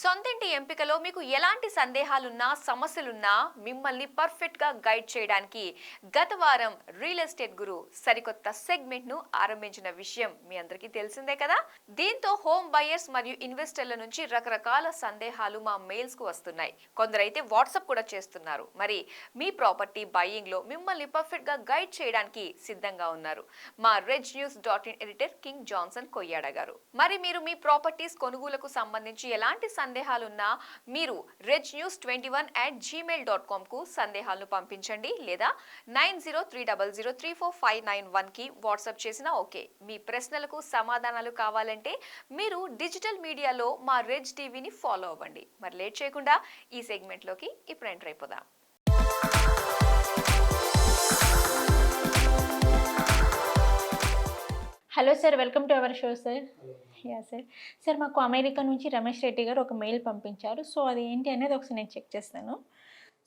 సొంతింటి ఎంపికలో మీకు ఎలాంటి సందేహాలున్నా సమస్యలున్నా మిమ్మల్ని పర్ఫెక్ట్ గా గైడ్ చేయడానికి గత వారం రియల్ ఎస్టేట్ గురు సరికొత్త సెగ్మెంట్ ను ఆరంభించిన విషయం మీ అందరికీ తెలిసిందే కదా. దీంతో హోమ్ బయర్స్ మరియు ఇన్వెస్టర్ల నుంచి రకరకాల సందేహాలు మా మెయిల్స్ కు వస్తున్నాయి. కొందరైతే వాట్సాప్ కూడా చేస్తున్నారు. మరి మీ ప్రాపర్టీ బయింగ్ లో మిమ్మల్ని పర్ఫెక్ట్ గా గైడ్ చేయడానికి సిద్ధంగా ఉన్నారు మా RegNews.in editor king Johnson Koyyada గారు. మరి మీరు మీ ప్రాపర్టీస్ కొనుగోలుకు సంబంధించి ఎలాంటి సందేహాలున్నా మీరు regnews21@gmail.com కు సందేహాలను పంపించండి లేదా 9030034591 కి వాట్సాప్ చేసినా ఓకే. మీ ప్రశ్నలకు సమాధానాలు కావాలంటే మీరు డిజిటల్ మీడియాలో మా రెజ్ టీవీని ఫాలో అవ్వండి. మరి లేట్ చేయకుండా ఈ సెగ్మెంట్ లోకి ఇప్పుడు ఎంటర్ అయిపోదాం. Hello sir, welcome to our show sir. Sir మాకు అమెరికా నుంచి రమేష్ రెడ్డి గారు ఒక మెయిల్ పంపించారు. సో అది ఏంటి అనేది ఒకసారి నేను చెక్ చేస్తాను.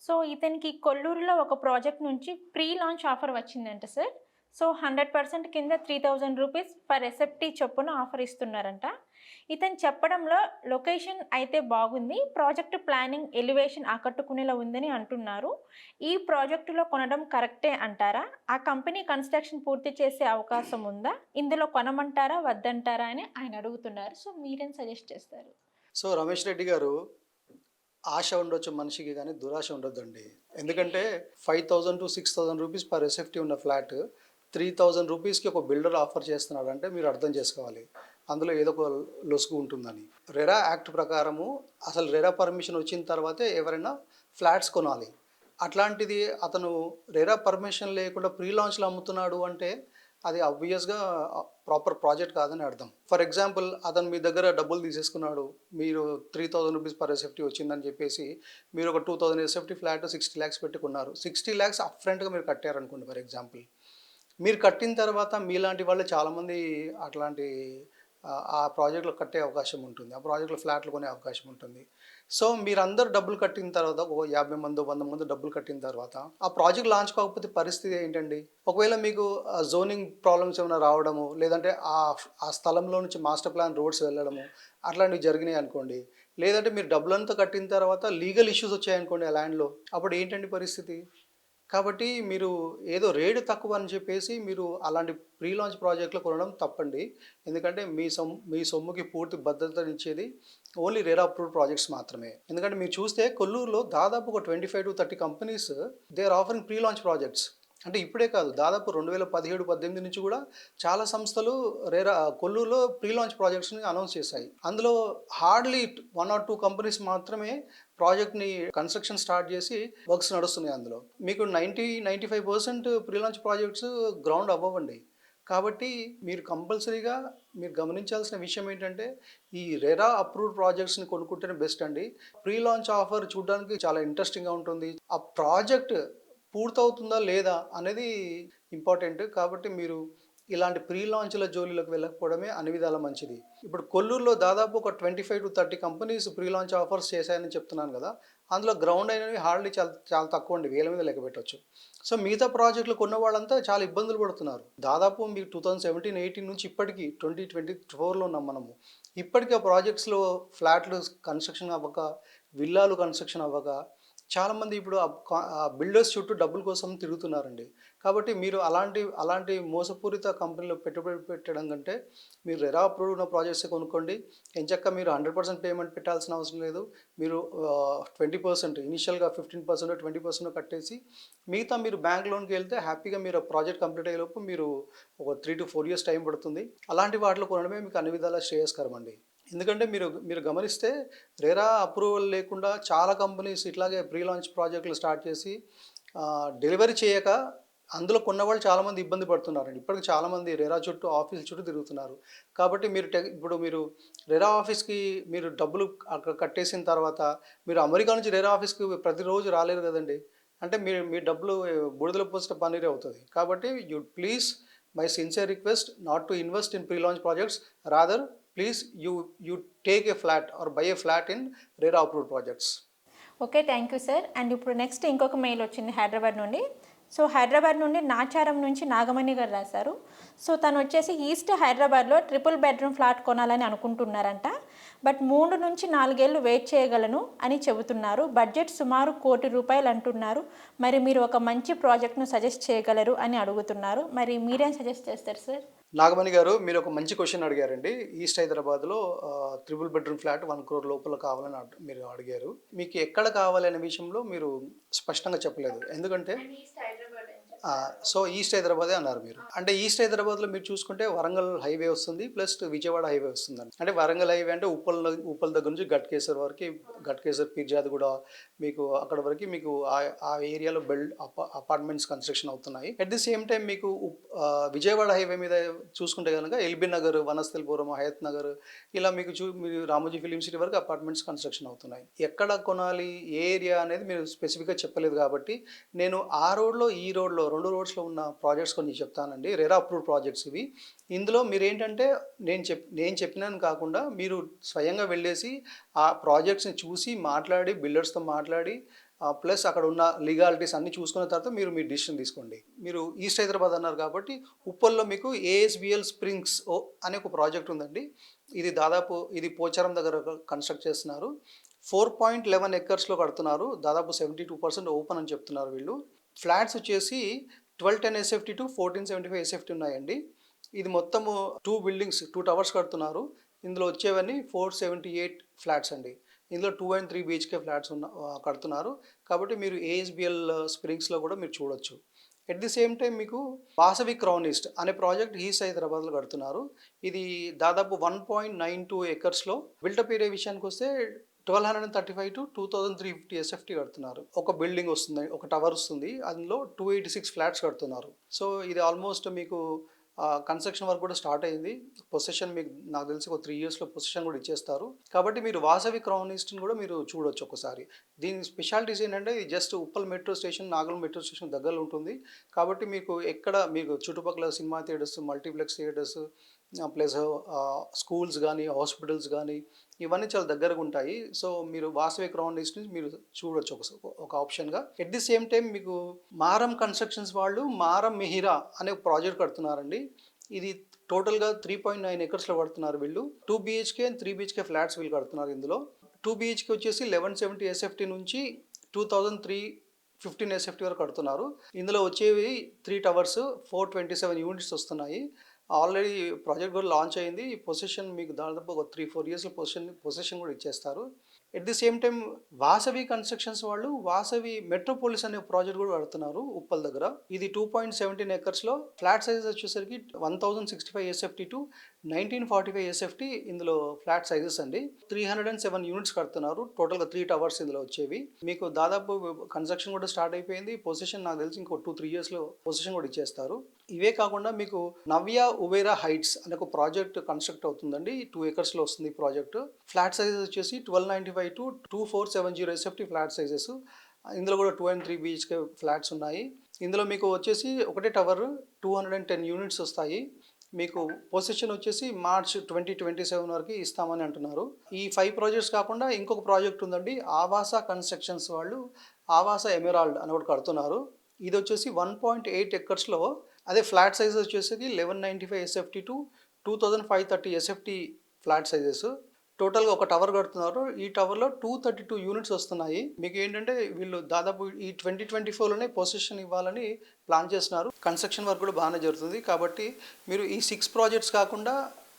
సో ఇతనికి కొల్లూరులో ఒక ప్రాజెక్ట్ నుంచి ప్రీ లాంచ్ ఆఫర్ వచ్చిందంట సార్. సో 100% కింద 3000 రూపీస్ పర్ ఎస్ఎఫ్టీ చొప్పున ఆఫర్ ఇస్తున్నారంట. ఇతను చెప్పడంలో లొకేషన్ అయితే బాగుంది, ప్రాజెక్ట్ ప్లానింగ్ ఎలివేషన్ ఆకట్టుకునేలా ఉందని అంటున్నారు. ఈ ప్రాజెక్టులో కొనడం కరెక్టే అంటారా? ఆ కంపెనీ కన్స్ట్రక్షన్ పూర్తి చేసే అవకాశం ఉందా? ఇందులో కొనమంటారా వద్దంటారా అని ఆయన అడుగుతున్నారు. సో మీరేం సజెస్ట్ చేస్తారు? సో రమేష్ రెడ్డి గారు, ఆశ ఉండొచ్చు మనిషికి, కానీ దురాశ ఉండొద్దండి. ఎందుకంటే 5000 to 6000 రూపీస్ పర్ ఎస్ఎఫ్టీ ఉన్న ఫ్లాట్ 3000 రూపీస్కి ఒక బిల్డర్ ఆఫర్ చేస్తున్నాడు అంటే మీరు అర్థం చేసుకోవాలి అందులో ఏదో ఒక లొసుగు ఉంటుందని. రెరా యాక్ట్ ప్రకారము అసలు రెరా పర్మిషన్ వచ్చిన తర్వాతే ఎవరైనా ఫ్లాట్స్ కొనాలి. అట్లాంటిది అతను రెరా పర్మిషన్ లేకుండా ప్రీ లాంచ్లో అమ్ముతున్నాడు అంటే అది ఆబ్వియస్గా ప్రాపర్ ప్రాజెక్ట్ కాదని అర్థం. ఫర్ ఎగ్జాంపుల్, అతను మీ దగ్గర డబ్బులు తీసేసుకున్నాడు, మీరు 3000 రూపీస్ పర్ ఎస్ఎఫ్టీ వచ్చిందని చెప్పేసి మీరు ఒక 2000 ఎస్ఎఫ్టీ ఫ్లాట్ 60 lakhs పెట్టుకున్నారు. 60 lakhs అప్ ఫ్రంట్గా మీరు కట్టారనుకోండి. ఫర్ ఎగ్జాంపుల్, మీరు కట్టిన తర్వాత మీలాంటి వాళ్ళు చాలామంది అట్లాంటి ఆ ప్రాజెక్టులో కట్టే అవకాశం ఉంటుంది, ఆ ప్రాజెక్టులో ఫ్లాట్లు కొనే అవకాశం ఉంటుంది. సో మీరందరూ డబ్బులు కట్టిన తర్వాత, ఒక 50 మంది 100 మంది డబ్బులు కట్టిన తర్వాత ఆ ప్రాజెక్ట్ లాంచ్ కాకపోతే పరిస్థితి ఏంటండి? ఒకవేళ మీకు జోనింగ్ ప్రాబ్లమ్స్ ఏమైనా రావడము, లేదంటే ఆ స్థలంలో నుంచి మాస్టర్ ప్లాన్ రోడ్స్ వెళ్ళడము అట్లాంటివి జరిగినాయి అనుకోండి, లేదంటే మీరు డబ్బులంతా కట్టిన తర్వాత లీగల్ ఇష్యూస్ వచ్చాయనుకోండి ఆ ల్యాండ్లో, అప్పుడు ఏంటండి పరిస్థితి? కాబట్టి మీరు ఏదో రేటు తక్కువ అని చెప్పేసి మీరు అలాంటి ప్రీ లాంచ్ ప్రాజెక్టులు కొనడం తప్పండి. ఎందుకంటే మీ సొమ్ముకి పూర్తి భద్రతనిచ్చేది ఓన్లీ రెరా అప్రూవ్డ్ ప్రాజెక్ట్స్ మాత్రమే. ఎందుకంటే మీరు చూస్తే కొల్లూరులో దాదాపు ఒక 25 to 30 companies they are offering pre launch projects. అంటే ఇప్పుడే కాదు, దాదాపు 2017-18 నుంచి కూడా చాలా సంస్థలు కొల్లూరులో ప్రీ లాంచ్ ప్రాజెక్ట్స్ని అనౌన్స్ చేశాయి. అందులో హార్డ్లీ 1 or 2 కంపెనీస్ మాత్రమే ప్రాజెక్ట్ని కన్స్ట్రక్షన్ స్టార్ట్ చేసి వర్క్స్ నడుస్తున్నాయి. అందులో మీకు 90-95% ప్రీ లాంచ్ ప్రాజెక్ట్స్ గ్రౌండ్ అవ్వండి. కాబట్టి మీరు కంపల్సరీగా మీరు గమనించాల్సిన విషయం ఏంటంటే, ఈ రెరా అప్రూవ్డ్ ప్రాజెక్ట్స్ని కొనుక్కుంటేనే బెస్ట్ అండి. ప్రీ లాంచ్ ఆఫర్ చూడడానికి చాలా ఇంట్రెస్టింగ్గా ఉంటుంది. ఆ ప్రాజెక్ట్ పూర్తవుతుందా లేదా అనేది ఇంపార్టెంట్. కాబట్టి మీరు ఇలాంటి ప్రీ లాంచ్ల జోలిలోకి వెళ్ళకపోవడమే అన్ని విధాల మంచిది. ఇప్పుడు కొల్లూరులో దాదాపు ఒక 25 to 30 companies pre launch offers చేశాయని చెప్తున్నాను కదా, అందులో గ్రౌండ్ అయినవి హార్డ్లీ చాలా తక్కువ అండి, వేల మీద లెక్క పెట్టవచ్చు. సో మిగతా ప్రాజెక్టులు కొన్న వాళ్ళంతా చాలా ఇబ్బందులు పడుతున్నారు. దాదాపు మీకు 2017-18 నుంచి ఇప్పటికీ 2024లో ఉన్నాం మనము. ఇప్పటికీ ఆ ప్రాజెక్ట్స్లో ఫ్లాట్లు కన్స్ట్రక్షన్ అవ్వక, విల్లాలు కన్స్ట్రక్షన్ అవ్వక చాలామంది ఇప్పుడు బిల్డర్స్ చుట్టూ డబ్బుల కోసం తిరుగుతున్నారండి. కాబట్టి మీరు అలాంటి మోసపూరిత కంపెనీలో పెట్టుబడి పెట్టడం కంటే మీరు రెరా అప్రూవ్డ్ ఉన్న ప్రాజెక్ట్స్ కొనుక్కోండి. ఎంచక్క మీరు 100% పేమెంట్ పెట్టాల్సిన అవసరం లేదు. మీరు 20% ఇనిషియల్గా 15% 20% కట్టేసి మిగతా మీరు బ్యాంక్ లోన్కి వెళ్తే హ్యాపీగా మీరు ప్రాజెక్ట్ కంప్లీట్ అయ్యేలోపు మీరు ఒక 3 to 4 years టైం పడుతుంది. అలాంటి వాటిలో కొనడమే మీకు అన్ని విధాలా శ్రేయస్కరం అండి. ఎందుకంటే మీరు గమనిస్తే రెరా అప్రూవల్ లేకుండా చాలా కంపెనీస్ ఇట్లాగే ప్రీ లాంచ్ ప్రాజెక్టులు స్టార్ట్ చేసి డెలివరీ చేయక అందులో కొన్నవాళ్ళు చాలామంది ఇబ్బంది పడుతున్నారండి. ఇప్పటికి చాలామంది రెరా చుట్టూ ఆఫీస్ చుట్టూ తిరుగుతున్నారు. కాబట్టి ఇప్పుడు మీరు రెరా ఆఫీస్కి మీరు డబ్బులు అక్కడ కట్టేసిన తర్వాత మీరు అమెరికా నుంచి రెరా ఆఫీస్కి ప్రతిరోజు రాలేరు కదండి. అంటే మీ డబ్బులు బుడిదలో పోసిన పన్నీరే అవుతుంది. కాబట్టి please, my sincere request not to invest in pre launch projects, rather please you take a flat or buy a flat in RERA approved projects. Okay, thank you sir. And ఇప్పుడు నెక్స్ట్ ఇంకొక mail వచ్చింది హైదరాబాద్ నుండి. So Hyderabad నుండి నాచారం నుంచి నాగమణి గారు రాశారు. So తను వచ్చేసి ఈస్ట్ హైదరాబాద్లో 3 bedroom ఫ్లాట్ కొనాలని అనుకుంటున్నారంట. బట్ 3 నుంచి 4 ఏళ్ళు వెయిట్ చేయగలను అని చెబుతున్నారు. బడ్జెట్ సుమారు ₹1,00,00,000 అంటున్నారు. మరి మీరు ఒక మంచి ప్రాజెక్ట్ను సజెస్ట్ చేయగలరు అని అడుగుతున్నారు. మరి మీరేం సజెస్ట్ చేస్తారు సార్? నాగమణి గారు, మీరు ఒక మంచి క్వశ్చన్ అడిగారండి. ఈస్ట్ హైదరాబాద్లో 3 బెడ్రూమ్ ఫ్లాట్ 1 crore లోపల కావాలని మీరు అడిగారు. మీకు ఎక్కడ కావాలి అనే విషయంలో మీరు స్పష్టంగా చెప్పలేదు. ఎందుకంటే సో ఈస్ట్ హైదరాబాదే అన్నారు మీరు. అంటే ఈస్ట్ హైదరాబాద్లో మీరు చూసుకుంటే వరంగల్ హైవే వస్తుంది, ప్లస్ విజయవాడ హైవే వస్తుందండి. అంటే వరంగల్ హైవే అంటే ఉప్పల్ దగ్గర నుంచి గట్కేసర్ వరకు, గట్కేసర్ పీర్జాద్ కూడా మీకు అక్కడ వరకు మీకు ఆ ఏరియాలో అపార్ట్మెంట్స్ కన్స్ట్రక్షన్ అవుతున్నాయి. అట్ ది సేమ్ టైం మీకు విజయవాడ హైవే మీద చూసుకుంటే కనుక ఎల్బీ నగర్, వనస్థలిపురం, హయత్ నగర్ ఇలా మీకు మీరు రామోజీ ఫిలిం సిటీ వరకు అపార్ట్మెంట్స్ కన్స్ట్రక్షన్ అవుతున్నాయి. ఎక్కడ కొనాలి, ఏ ఏరియా అనేది మీరు స్పెసిఫిక్గా చెప్పలేదు కాబట్టి నేను ఆ రోడ్లో ఈ రోడ్లో 2 రోడ్స్లో ఉన్న ప్రాజెక్ట్స్ కొన్ని చెప్తానండి. రెరా అప్రూవ్డ్ ప్రాజెక్ట్స్ ఇవి. ఇందులో మీరు ఏంటంటే నేను చెప్పినాను కాకుండా మీరు స్వయంగా వెళ్ళేసి ఆ ప్రాజెక్ట్స్ని చూసి మాట్లాడి బిల్డర్స్తో మాట్లాడి ప్లస్ అక్కడ ఉన్న లీగాలిటీస్ అన్నీ చూసుకున్న తర్వాత మీరు డిసిషన్ తీసుకోండి. మీరు ఈస్ట్ హైదరాబాద్ అన్నారు కాబట్టి ఉప్పల్లో మీకు ఏఎస్బిఎల్ స్ప్రింగ్స్ అనే ఒక ప్రాజెక్ట్ ఉందండి. ఇది పోచారం దగ్గర కన్స్ట్రక్ట్ చేస్తున్నారు. 4.11 acresలో కడుతున్నారు. దాదాపు 72% ఓపెన్ అని చెప్తున్నారు వీళ్ళు. ఫ్లాట్స్ వచ్చేసి 1210 SFT టు 1475 SFT ఉన్నాయండి. ఇది మొత్తము 2 బిల్డింగ్స్ 2 టవర్స్ కడుతున్నారు. ఇందులో వచ్చేవన్నీ 478 ఫ్లాట్స్ అండి. ఇందులో 2 and 3 BHK ఫ్లాట్స్ కడుతున్నారు. కాబట్టి మీరు ఏఎస్బిఎల్ స్ప్రింగ్స్లో కూడా మీరు చూడొచ్చు. ఎట్ ది సేమ్ టైం మీకు వాసవి క్రౌన్ ఈస్ట్ అనే ప్రాజెక్ట్ ఈస్ట్ హైదరాబాద్లో కడుతున్నారు. ఇది దాదాపు 1.92 acresలో. బిల్టప్ ఏరియా విషయానికి వస్తే 1235 to 2350 SFT కడుతున్నారు. ఒక బిల్డింగ్ వస్తుంది, ఒక టవర్ వస్తుంది, అందులో 286 ఫ్లాట్స్ కడుతున్నారు. సో ఇది ఆల్మోస్ట్ మీకు కన్స్ట్రక్షన్ వర్క్ కూడా స్టార్ట్ అయింది. పొసెషన్ మీకు నాకు తెలిసి ఒక 3 yearsలో పొసెషన్ కూడా ఇచ్చేస్తారు. కాబట్టి మీరు వాసవి క్రౌన్ ఈస్ట్ని కూడా మీరు చూడొచ్చు ఒకసారి. దీని స్పెషాలిటీస్ ఏంటంటే ఇది just Uppal metro station, Nagole metro station దగ్గరలో ఉంటుంది. కాబట్టి మీకు చుట్టుపక్కల cinema theatres, multiplex theatres plus schools కానీ, హాస్పిటల్స్ కానీ ఇవన్నీ చాలా దగ్గరగా ఉంటాయి. సో మీరు వాసవి క్రౌన్ ఈస్ట్ని మీరు చూడొచ్చు ఒక ఆప్షన్గా. ఎట్ ది సేమ్ టైం మీకు మారం కన్స్ట్రక్షన్స్ వాళ్ళు మారం మిహిరా అనే ప్రాజెక్ట్ కడుతున్నారండి. ఇది టోటల్గా 3.9 acresలో కడుతున్నారు వీళ్ళు. 2 BHK and 3 BHK ఫ్లాట్స్ వీళ్ళు కడుతున్నారు. ఇందులో 2 BHK వచ్చేసి 1170 SFT నుంచి 2315 SFT వరకు కడుతున్నారు. ఇందులో వచ్చేవి 3 టవర్స్ 427 యూనిట్స్ వస్తున్నాయి. ఆల్రెడీ ప్రాజెక్ట్ కూడా లాంచ్ అయింది. పొజిషన్ మీకు దాదాపు ఒక 3-4 yearsలో పొజిషన్ కూడా ఇచ్చేస్తారు. At the same time Vasavi constructions వాళ్ళు వాసవి మెట్రోపోలిస్ అనే ప్రాజెక్ట్ కూడా కడుతున్నారు ఉప్పల్ దగ్గర. ఇది 2.17 acresలో. ఫ్లాట్ సైజెస్ వచ్చేసరికి 1065 SFT టు 1945 SFT ఇందులో ఫ్లాట్ సైజెస్ అండి. 307 యూనిట్స్ కడుతున్నారు. టోటల్గా 3 టవర్స్ ఇందులో వచ్చేవి. మీకు దాదాపు కన్స్ట్రక్షన్ కూడా స్టార్ట్ అయిపోయింది. పొజిషన్ నాకు తెలిసి ఇంకో 2-3 yearsలో పొజిషన్ కూడా ఇచ్చేస్తారు. ఇవే కాకుండా మీకు నవ్య ఉబేరా హైట్స్ అనే ఒక ప్రాజెక్ట్ కన్స్ట్రక్ట్ అవుతుందండి. 2 acresలో వస్తుంది ఈ ప్రాజెక్ట్. ఫ్లాట్ సైజెస్ వచ్చేసి 1295 to 2470 SFT ఫ్లాట్ సైజెస్. ఇందులో కూడా 2 and 3 BHK ఫ్లాట్స్ ఉన్నాయి. ఇందులో మీకు వచ్చేసి ఒకటే టవర్ 210 యూనిట్స్ వస్తాయి. మీకు పొజిషన్ వచ్చేసి మార్చ్ 2027 వరకు ఇస్తామని అంటున్నారు. ఈ 5 ప్రాజెక్ట్స్ కాకుండా ఇంకొక ప్రాజెక్ట్ ఉందండి. ఆవాస కన్స్ట్రక్షన్స్ వాళ్ళు ఆవాస ఎమెరాల్డ్ అని ఒకటి కడుతున్నారు. ఇది వచ్చేసి 1.8 acresలో. అదే ఫ్లాట్ సైజెస్ వచ్చేసి 1195 SFT to 2530 SFT flat sizes. టోటల్గా ఒక టవర్ కడుతున్నారు. ఈ టవర్లో 232 యూనిట్స్ వస్తున్నాయి. మీకు ఏంటంటే వీళ్ళు దాదాపు ఈ 2024లోనే పొజిషన్ ఇవ్వాలని ప్లాన్ చేస్తున్నారు. కన్స్ట్రక్షన్ వర్క్ కూడా బాగానే జరుగుతుంది. కాబట్టి మీరు ఈ 6 ప్రాజెక్ట్స్ కాకుండా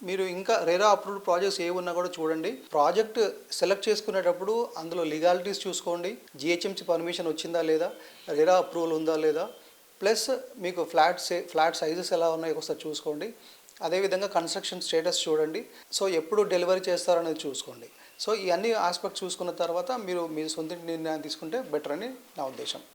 మీరు ఇంకా రెరా అప్రూవ్డ్ ప్రాజెక్ట్స్ ఏ ఉన్నా కూడా చూడండి. ప్రాజెక్ట్ సెలెక్ట్ చేసుకునేటప్పుడు అందులో లీగాలిటీస్ చూసుకోండి. GHMC పర్మిషన్ వచ్చిందా లేదా, రెరా అప్రూవల్ ఉందా లేదా, ప్లస్ మీకు ఫ్లాట్ సైజెస్ ఎలా ఉన్నాయో ఒకసారి చూసుకోండి. అదేవిధంగా కన్స్ట్రక్షన్ స్టేటస్ చూడండి. సో ఎప్పుడు డెలివరీ చేస్తారనేది చూసుకోండి. సో ఈ అన్ని ఆస్పెక్ట్స్ చూసుకున్న తర్వాత మీరు మీ సొంత నిర్ణయం తీసుకుంటే బెటర్ అని నా ఉద్దేశం.